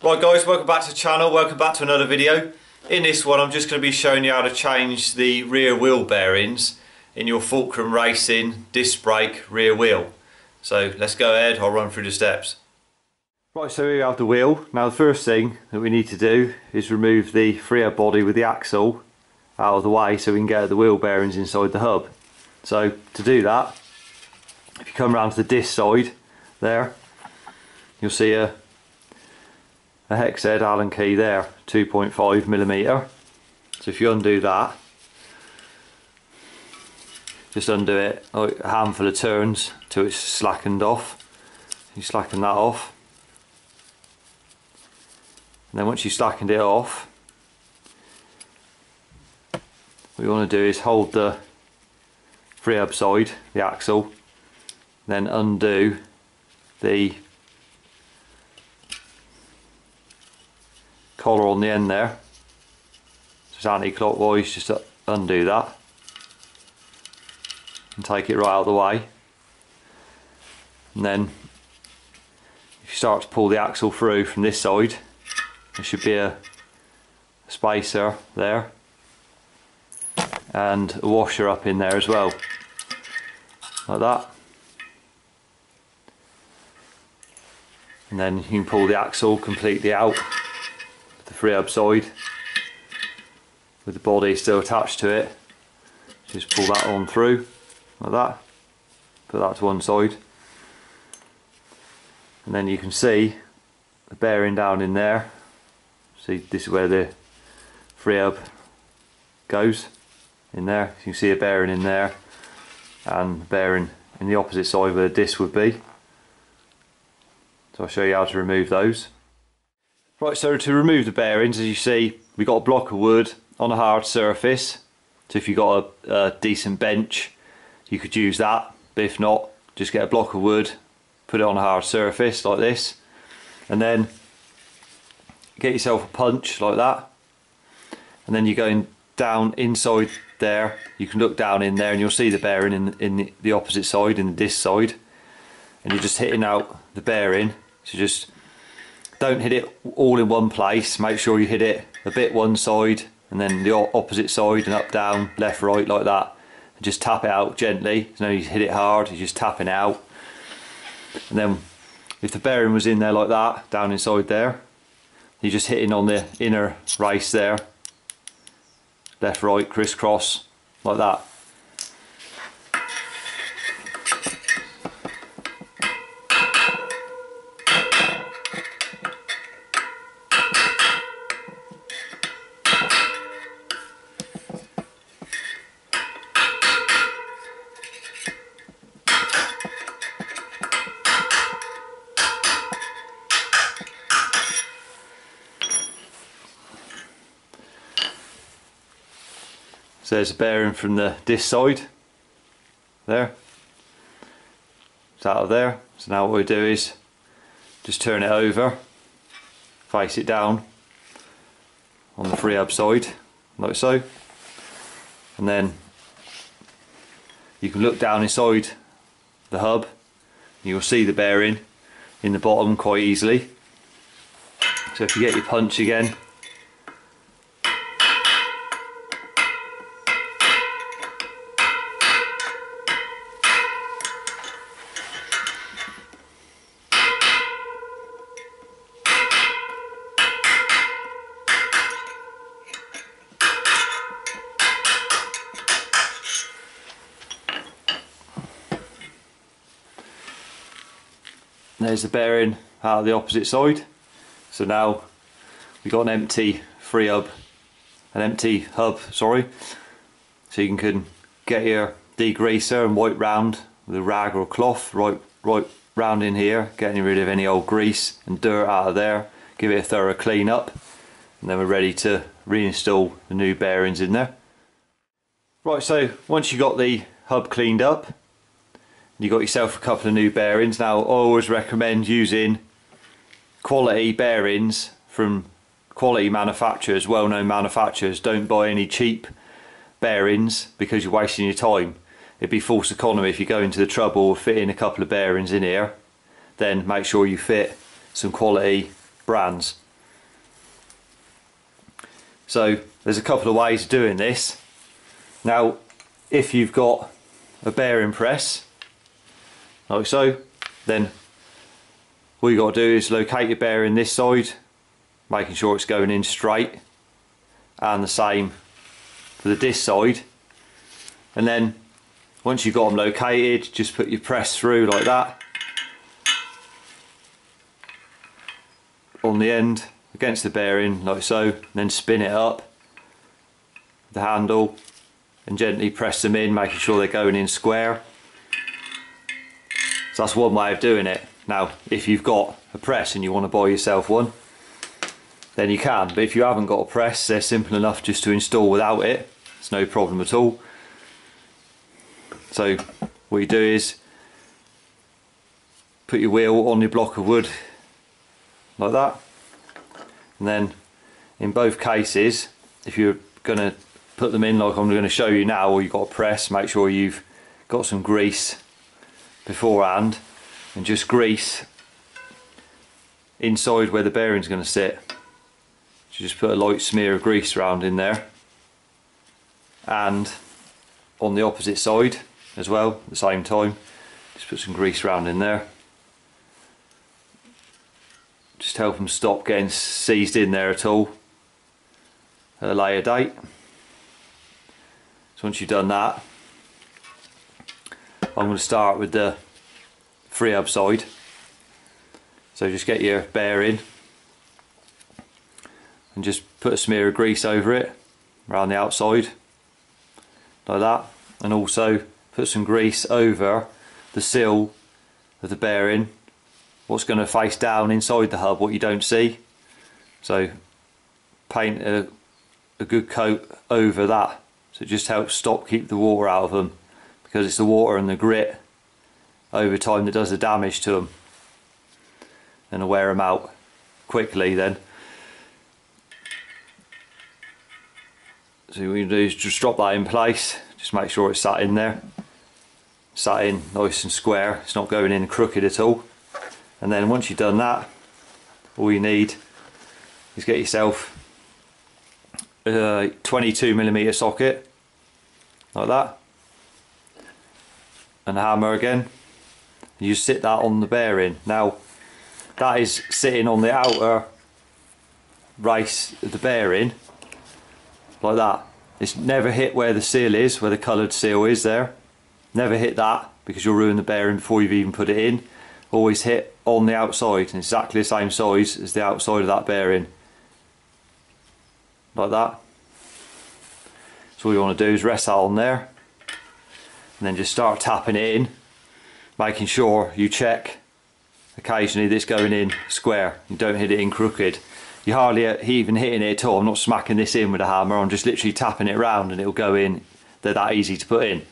Right guys, welcome back to the channel, welcome back to another video. In this one I'm just going to be showing you how to change the rear wheel bearings in your Fulcrum Racing disc brake rear wheel. So let's go ahead, I'll run through the steps. Right, so here we have the wheel. Now the first thing that we need to do is remove the freer body with the axle out of the way so we can get the wheel bearings inside the hub. So to do that, if you come around to the disc side there, you'll see a hex head Allen key there, 2.5mm. So if you undo that, just undo it like a handful of turns till it's slackened off. You slacken that off, and then once you've slackened it off, what you want to do is hold the free hub side, the axle, then undo the collar on the end there. So it's anti-clockwise, just undo that and take it right out of the way. And then if you start to pull the axle through from this side, there should be a spacer there and a washer up in there as well, like that. And then you can pull the axle completely out, the free hub side with the body still attached to it. Just pull that on through like that, put that to one side, and then you can see the bearing down in there. See, this is where the free hub goes in there. You can see a bearing in there and a bearing in the opposite side where the disc would be. So I'll show you how to remove those. Right, so to remove the bearings, as you see, we've got a block of wood on a hard surface. So if you've got a decent bench, you could use that. But if not, just get a block of wood, put it on a hard surface like this, and then get yourself a punch like that. And then you're going down inside there. You can look down in there and you'll see the bearing in the opposite side, in the disc side. And you're just hitting out the bearing. So just don't hit it all in one place, make sure you hit it a bit one side and then the opposite side, and up, down, left, right, like that. And just tap it out gently. There's no need to hit it hard, you're just tapping it out. And then if the bearing was in there like that, down inside there, you're just hitting on the inner race there, left, right, crisscross, like that. So there's a bearing from the disc side there. It's out of there. So now what we do is just turn it over, face it down on the free hub side, like so. And then you can look down inside the hub, you'll see the bearing in the bottom quite easily. So if you get your punch again, there's the bearing out of the opposite side. So now we've got an empty hub, sorry. So you can get your degreaser and wipe round with a rag or a cloth, right round in here, getting rid of any old grease and dirt out of there, give it a thorough clean up, and then we're ready to reinstall the new bearings in there. Right, so once you got the hub cleaned up, you got yourself a couple of new bearings. Now I always recommend using quality bearings from quality manufacturers, well-known manufacturers. Don't buy any cheap bearings because you're wasting your time. It'd be false economy if you go into the trouble of fitting a couple of bearings in here. Then make sure you fit some quality brands. So there's a couple of ways of doing this. Now if you've got a bearing press like so, then all you got to do is locate your bearing this side, making sure it's going in straight, and the same for the disc side. And then once you've got them located, just put your press through like that on the end against the bearing like so, and then spin it up with the handle and gently press them in, making sure they're going in square. So that's one way of doing it. Now if you've got a press and you want to buy yourself one, then you can, but if you haven't got a press, they're simple enough just to install without it. It's no problem at all. So what you do is put your wheel on your block of wood like that, and then in both cases, if you're going to put them in like I'm going to show you now, or you've got a press, make sure you've got some grease beforehand, and just grease inside where the bearing's going to sit. So just put a light smear of grease around in there, and on the opposite side as well at the same time, just put some grease around in there. Just help them stop getting seized in there at all at a later date. So once you've done that, I'm going to start with the free hub side. So just get your bearing and just put a smear of grease over it around the outside like that, and also put some grease over the seal of the bearing, what's going to face down inside the hub, what you don't see. So paint a good coat over that, so it just helps keep the water out of them, because it's the water and the grit over time that does the damage to them, and to wear them out quickly then. So what you do is just drop that in place, just make sure it's sat in there, sat in nice and square, it's not going in crooked at all. And then once you've done that, all you need is get yourself a 22mm socket like that, and a hammer again. You sit that on the bearing. Now that is sitting on the outer race of the bearing like that. It's never hit where the seal is, where the coloured seal is there. Never hit that, because you'll ruin the bearing before you've even put it in. Always hit on the outside, and exactly the same size as the outside of that bearing like that. So all you want to do is rest that on there, and then just start tapping it in, making sure you check occasionally that it's going in square. You don't hit it in crooked. You hardly even hitting it at all. I'm not smacking this in with a hammer, I'm just literally tapping it around and it'll go in. They're that easy to put in.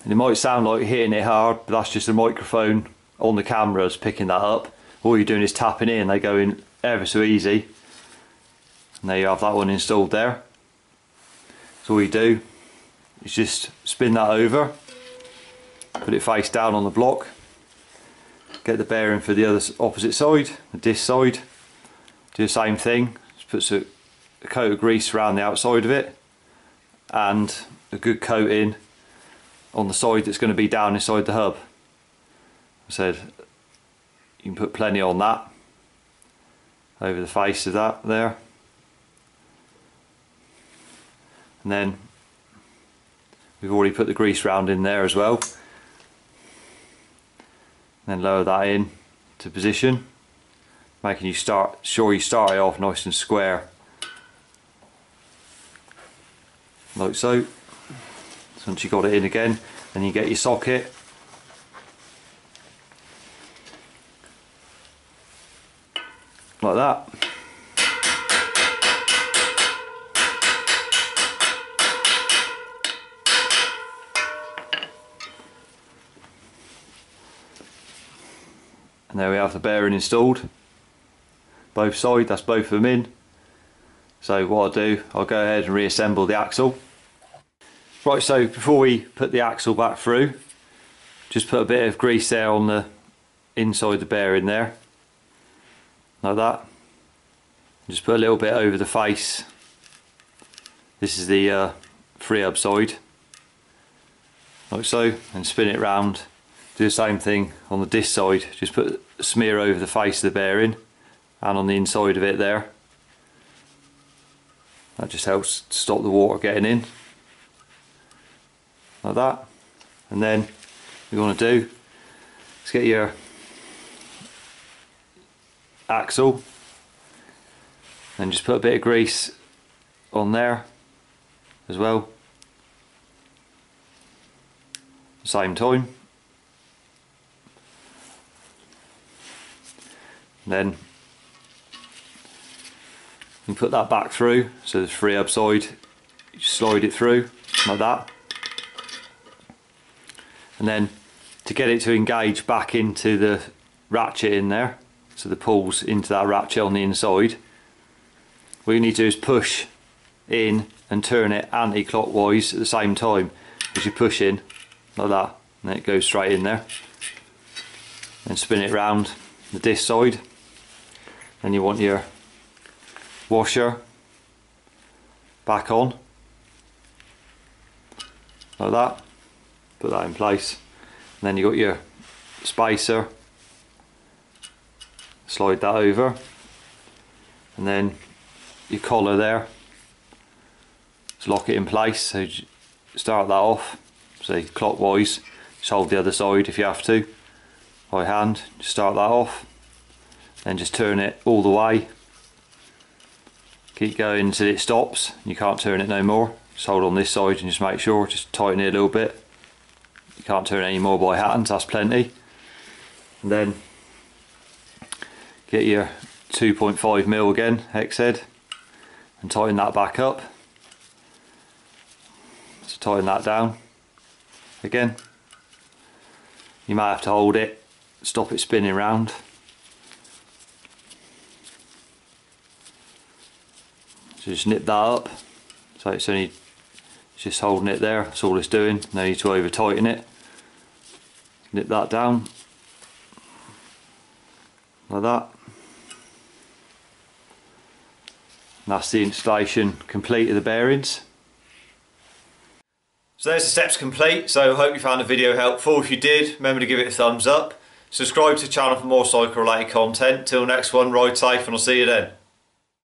And it might sound like you're hitting it hard, but that's just a microphone on the cameras picking that up. All you're doing is tapping in, they go in ever so easy. And there you have that one installed there. So all you do is just spin that over, put it face down on the block, get the bearing for the other opposite side, the disc side, do the same thing, just put a coat of grease around the outside of it, and a good coating on the side that's going to be down inside the hub. I said you can put plenty on that, over the face of that there, and then we've already put the grease round in there as well. And then lower that in to position, making you sure you start it off nice and square like so. Once you've got it in again, then you get your socket, like that. there we have the bearing installed. Both sides, that's both of them in. So what I'll do, I'll go ahead and reassemble the axle. Right, so before we put the axle back through, just put a bit of grease there on the inside the bearing there, like that. Just put a little bit over the face. This is the free hub side, like so, and spin it round. Do the same thing on the disc side, just put a smear over the face of the bearing and on the inside of it there. That just helps stop the water getting in, like that. And then what you want to do is get your axle and just put a bit of grease on there as well, same time. And then you put that back through, so the free hub side, you slide it through like that. And then to get it to engage back into the ratchet in there, so the pulls into that ratchet on the inside, what you need to do is push in and turn it anti-clockwise at the same time as you push in, like that, and then it goes straight in there. Then spin it round the disc side. Then you want your washer back on, like that. Put that in place. And then you got your spacer, slide that over, and then your collar there, just lock it in place. So start that off, say clockwise, just hold the other side if you have to by hand. Just start that off, then just turn it all the way, keep going until it stops. You can't turn it no more. Just hold on this side and just make sure, just tighten it a little bit. You can't turn it any more by hand, that's plenty. And then get your 2.5mm again, hex head, and tighten that back up. So tighten that down again. You might have to hold it, stop it spinning round. So just nip that up. So it's only just holding it there, that's all it's doing. No need to over tighten it. Nip that down like that. And that's the installation complete of the bearings. So there's the steps complete. So I hope you found the video helpful. If you did, remember to give it a thumbs up. Subscribe to the channel for more cycle related content. Till next one, ride safe and I'll see you then.